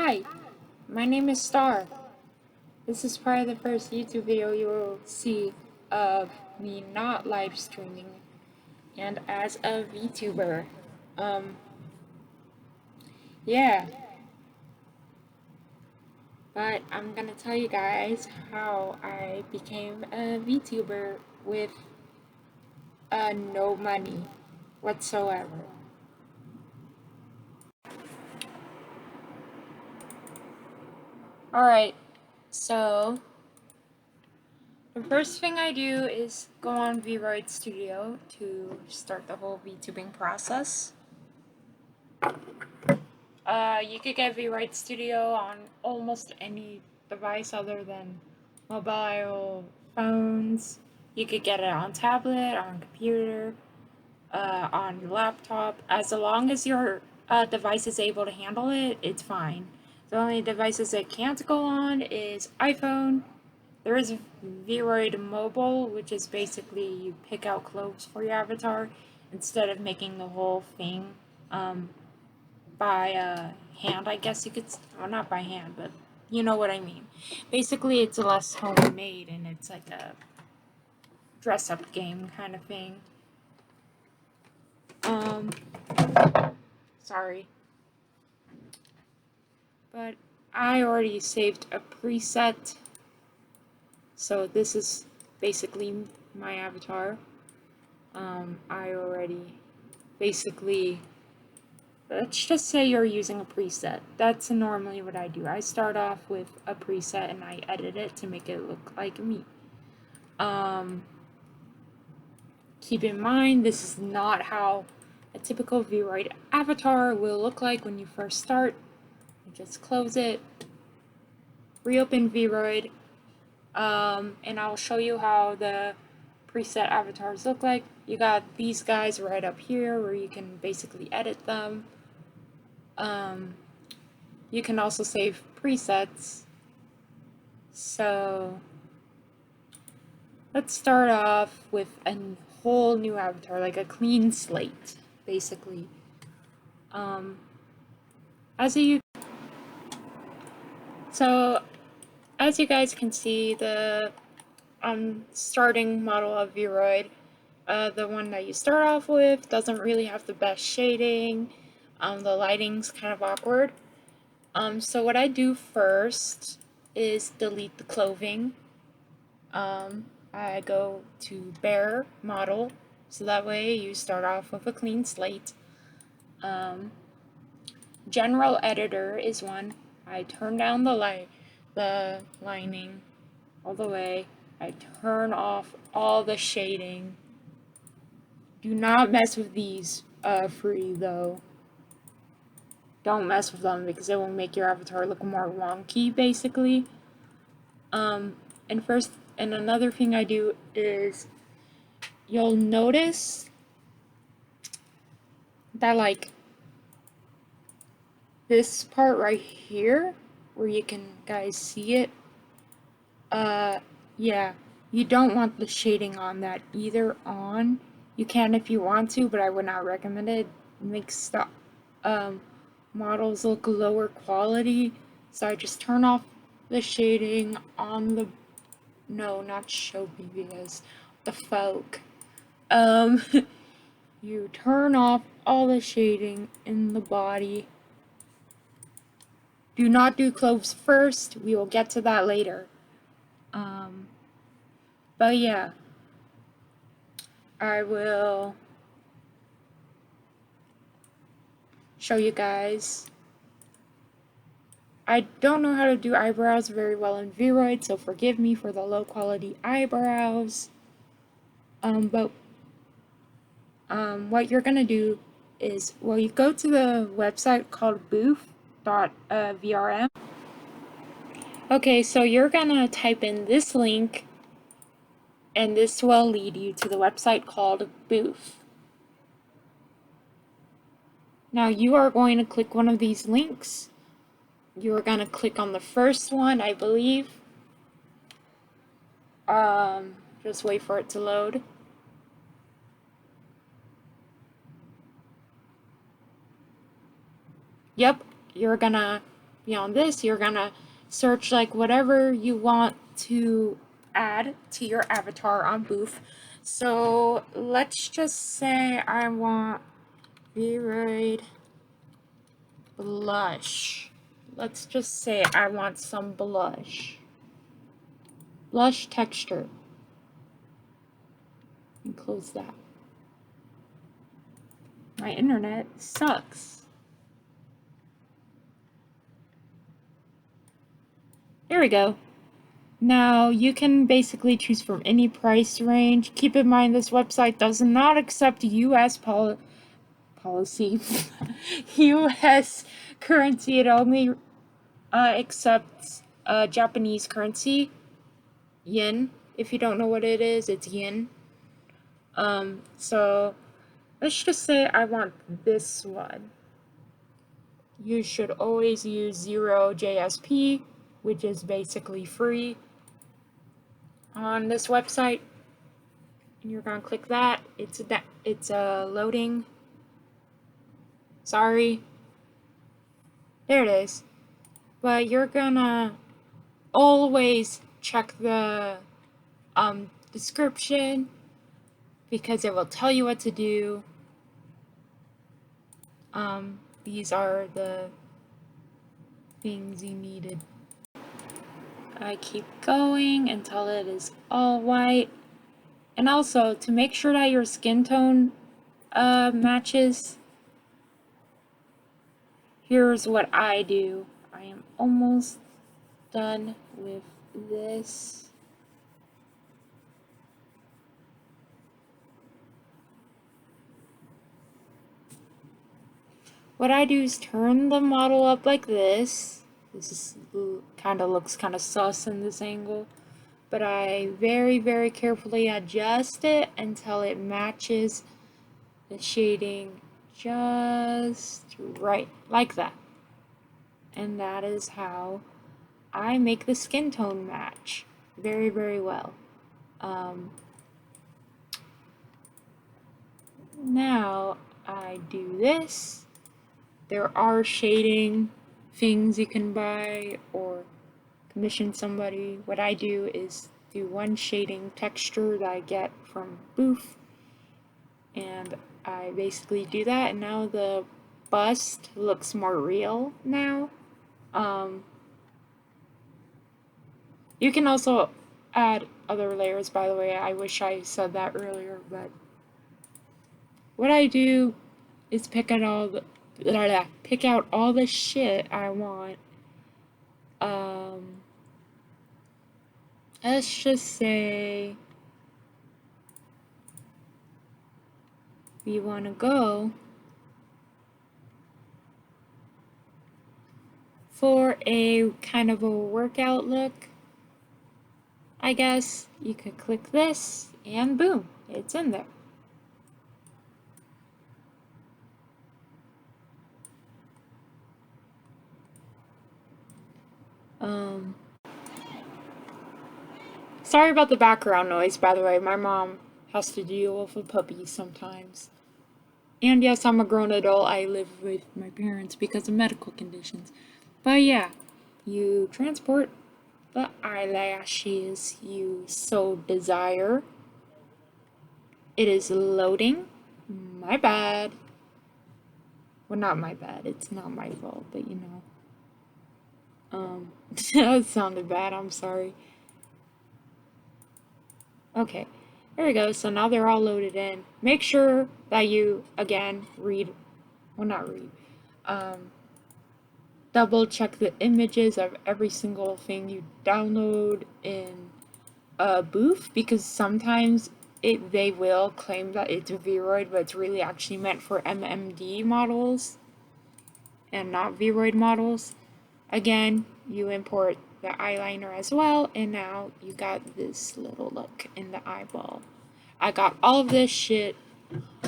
Hi, my name is Star. This is probably the first YouTube video you will see of me not live streaming and as a VTuber. Um, yeah, but I'm gonna tell you guys how I became a VTuber with no money whatsoever. Alright, so the first thing I do is go on VRoid Studio to start the whole VTubing process. You could get VRoid Studio on almost any device other than mobile phones. You could get it on tablet, on computer, on your laptop. As long as your device is able to handle it, it's fine. The only devices it can't go on is iPhone. There is VRoid Mobile, which is basically you pick out clothes for your avatar instead of making the whole thing by hand, I guess you could, well, not by hand, but you know what I mean. Basically, it's less homemade and it's like a dress-up game kind of thing. Sorry. But I already saved a preset, so this is basically my avatar. I already basically, let's just say you're using a preset. That's normally what I do. I start off with a preset and I edit it to make it look like me. Keep in mind, this is not how a typical VRoid avatar will look like when you first start. You just close it, reopen VRoid, and I'll show you how the preset avatars look like. You got these guys right up here where you can basically edit them. You can also save presets. So let's start off with a whole new avatar, like a clean slate, basically. As you guys can see, the starting model of VRoid, the one that you start off with, doesn't really have the best shading. The lighting's kind of awkward. So what I do first is delete the clothing. I go to bare model, so that way you start off with a clean slate. General editor is one. I turn down the lining all the way. I turn off all the shading. Do not mess with these free though. Don't mess with them because it will make your avatar look more wonky, basically. And another thing I do is you'll notice that, like, this part right here, where you can guys see it, yeah, you don't want the shading on that either on. You can if you want to, but I would not recommend it. It makes the models look lower quality, so I just turn off the shading on the, no, not show BBS, the folk. You turn off all the shading in the body. Do not do clothes first, we will get to that later. But yeah, I will show you guys. I don't know how to do eyebrows very well in VRoid, so forgive me for the low quality eyebrows. But what you're gonna do is, well, you go to the website called booth.vrm. Okay, so you're gonna type in this link, and this will lead you to the website called Booth. Now you are going to click one of these links. You are going to click on the first one, I believe. Just wait for it to load. Yep, you're gonna beyond this, you're gonna search like whatever you want to add to your avatar on Boof. So let's just say I want Vroid blush. Let's just say I want some blush. Blush texture. And close that. My internet sucks. There we go. Now, you can basically choose from any price range. Keep in mind this website does not accept US policy. US currency. It only accepts Japanese currency. Yen. If you don't know what it is, it's yen. So let's just say I want this one. You should always use 0 JSP, which is basically free on this website. And you're gonna click that. It's loading. Sorry. There it is. But you're gonna always check the description because it will tell you what to do. These are the things you needed. I keep going until it is all white. And also, to make sure that your skin tone matches, here's what I do. I am almost done with this. What I do is turn the model up like this. This is looks kind of sus in this angle. But I very, very carefully adjust it until it matches the shading just right, like that. And that is how I make the skin tone match very, very well. Now I do this. There are shading things you can buy or commission somebody. What I do is do one shading texture that I get from Boof, and I basically do that, and now the bust looks more real now. You can also add other layers, by the way. I wish I said that earlier, but what I do is pick out all the shit I want. Let's just say we want to go for a kind of a workout look. I guess you could click this and boom, it's in there. Sorry about the background noise, by the way. My mom has to deal with a puppy sometimes. And yes, I'm a grown adult. I live with my parents because of medical conditions. But yeah, you transport the eyelashes you so desire. It is loading. My bad. Well, not my bad. It's not my fault, but you know. That sounded bad. I'm sorry. Okay, there we go. So now they're all loaded in. Make sure that you, again, double check the images of every single thing you download in Boof, because sometimes they will claim that it's Vroid, but it's really actually meant for MMD models and not Vroid models. Again, you import the eyeliner as well, and now you got this little look in the eyeball. I got all of this shit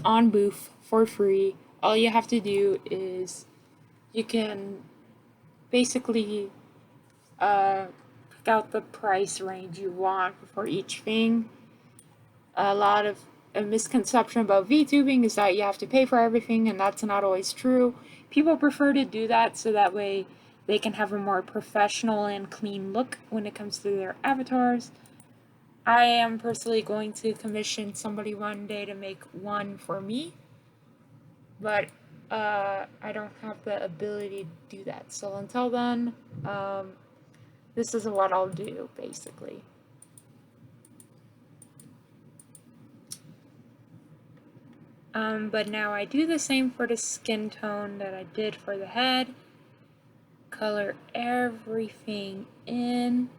on Boof for free. All you have to do is you can basically pick out the price range you want for each thing. A lot of a misconception about VTubing is that you have to pay for everything, and that's not always true. People prefer to do that so that way they can have a more professional and clean look when it comes to their avatars. I am personally going to commission somebody one day to make one for me, but I don't have the ability to do that. So until then, this is what I'll do, basically. But now I do the same for the skin tone that I did for the head. Color everything in.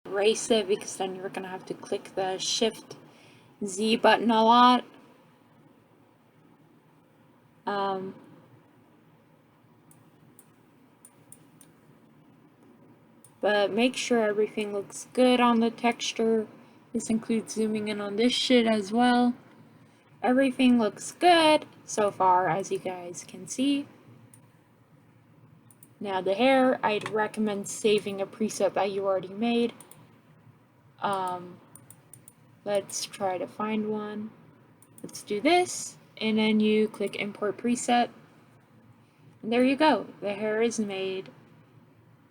Erase it because then you're gonna have to click the Shift Z button a lot. But make sure everything looks good on the texture. This includes zooming in on this shit as well. Everything looks good so far, as you guys can see. Now the hair, I'd recommend saving a preset that you already made. Let's try to find one. Let's do this, and then you click import preset. And there you go, the hair is made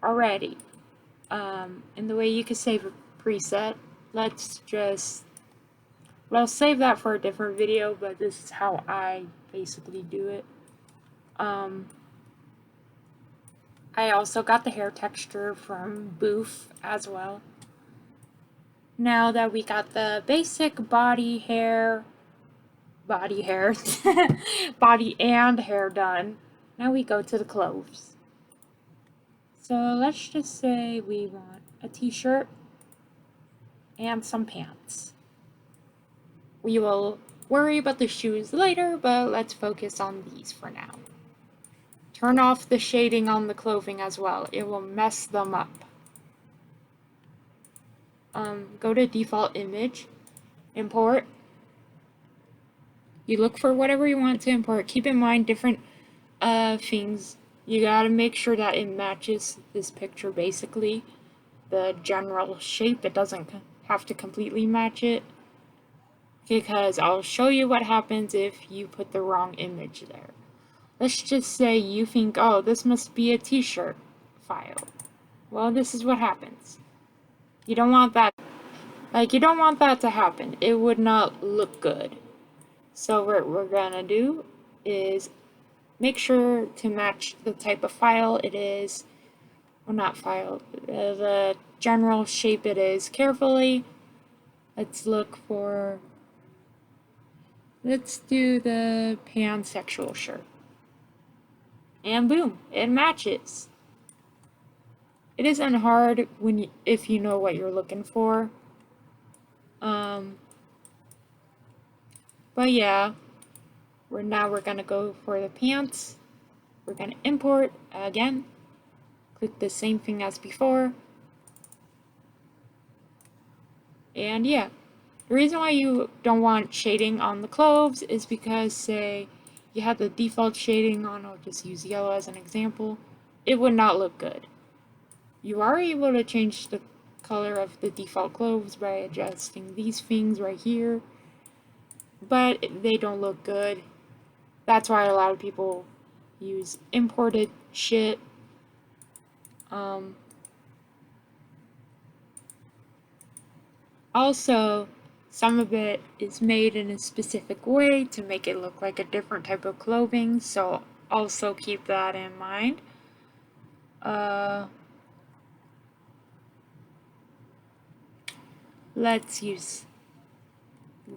already. And the way you can save a preset, I'll save that for a different video, but this is how I basically do it. I also got the hair texture from Boof as well. Now that we got the basic body and hair done, now we go to the clothes. So let's just say we want a t-shirt and some pants. We will worry about the shoes later, but let's focus on these for now. Turn off the shading on the clothing as well. It will mess them up. Go to default image, import. You look for whatever you want to import. Keep in mind different things. You gotta make sure that it matches this picture basically. The general shape, it doesn't have to completely match it. Because I'll show you what happens if you put the wrong image there. Let's just say you think, oh, this must be a t-shirt file. Well, this is what happens. You don't want that. You don't want that to happen. It would not look good. So what we're gonna do is make sure to match the type of file it is. Well, not file. The general shape it is carefully. Let's do the pansexual shirt. And boom, it matches. It isn't hard if you know what you're looking for. But yeah, we're gonna go for the pants. We're gonna import again. Click the same thing as before. And yeah, the reason why you don't want shading on the clothes is because, say, you have the default shading on, I'll just use yellow as an example, it would not look good. You are able to change the color of the default clothes by adjusting these things right here, but they don't look good. That's why a lot of people use imported shit. Also, some of it is made in a specific way to make it look like a different type of clothing, so also keep that in mind. Let's use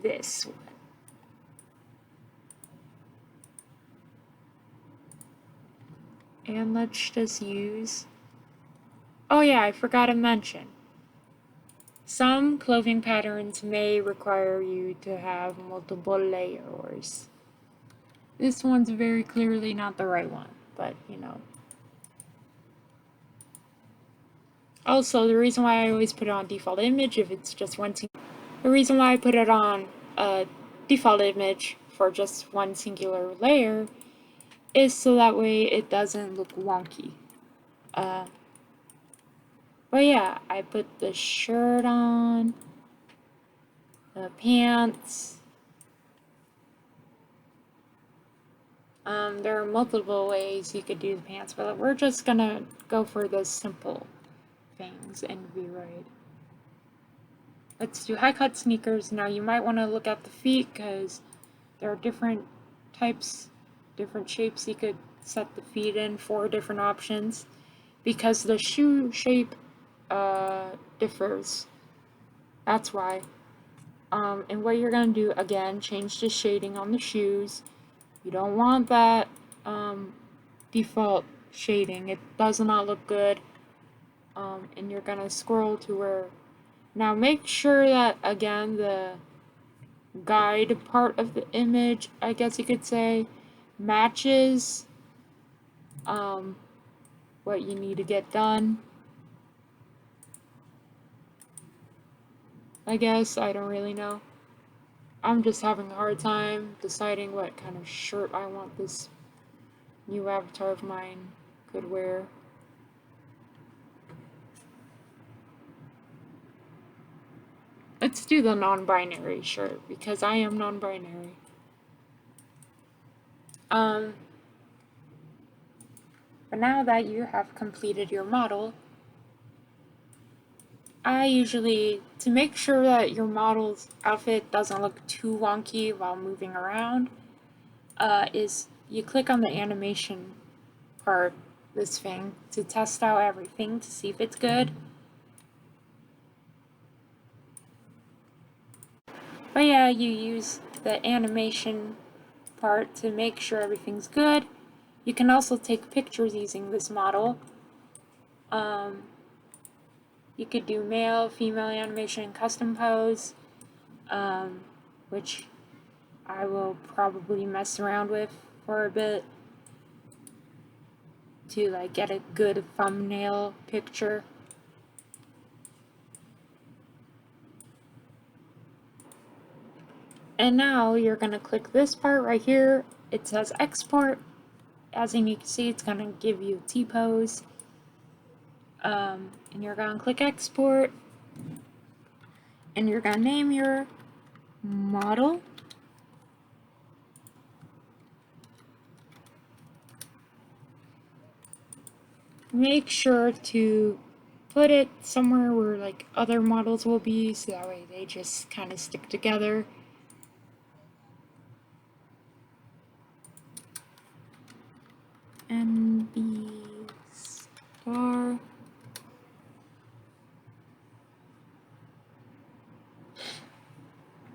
this one. And let's just use... Oh yeah, I forgot to mention. Some clothing patterns may require you to have multiple layers. This one's very clearly not the right one, but you know. Also, the reason why I always put it on default image if it's just one single... The reason why I put it on a default image for just one singular layer is so that way it doesn't look wonky. But yeah, I put the shirt on, the pants, There are multiple ways you could do the pants, but we're just gonna go for the simple things and rewrite. Let's do high cut sneakers. Now you might want to look at the feet because there are different types, different shapes you could set the feet in, 4 different options, because the shoe shape differs. That's why. And what you're going to do, again, change the shading on the shoes. You don't want that default shading. It does not look good. And you're going to scroll to where... Now make sure that, again, the guide part of the image, I guess you could say, matches what you need to get done. I guess, I don't really know. I'm just having a hard time deciding what kind of shirt I want this new avatar of mine could wear. Let's do the non-binary shirt, because I am non-binary. But now that you have completed your model, I usually, to make sure that your model's outfit doesn't look too wonky while moving around, is you click on the animation part, this thing, to test out everything to see if it's good. But yeah, you use the animation part to make sure everything's good. You can also take pictures using this model. You could do male, female animation, custom pose, which I will probably mess around with for a bit to like get a good thumbnail picture. And now you're going to click this part right here. It says export. As you can see, it's going to give you a T-pose. And you're going to click export. And you're going to name your model. Make sure to put it somewhere where like other models will be, so that way they just kind of stick together. NB star.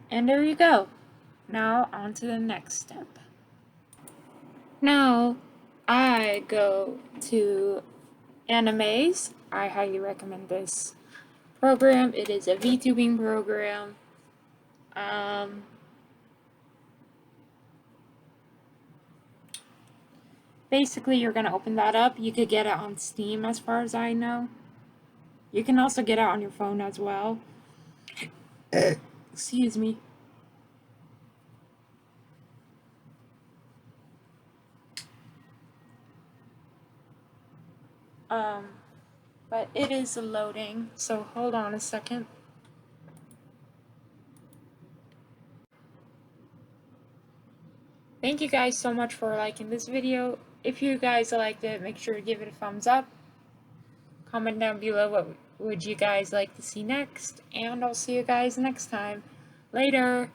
And there you go. Now on to the next step. Now I go to animes. I highly recommend this program. It is a VTubing program. Basically, you're going to open that up. You could get it on Steam as far as I know. You can also get it on your phone as well. Excuse me. But it is loading, so hold on a second. Thank you guys so much for liking this video. If you guys liked it, make sure to give it a thumbs up. Comment down below what would you guys like to see next, and I'll see you guys next time. Later!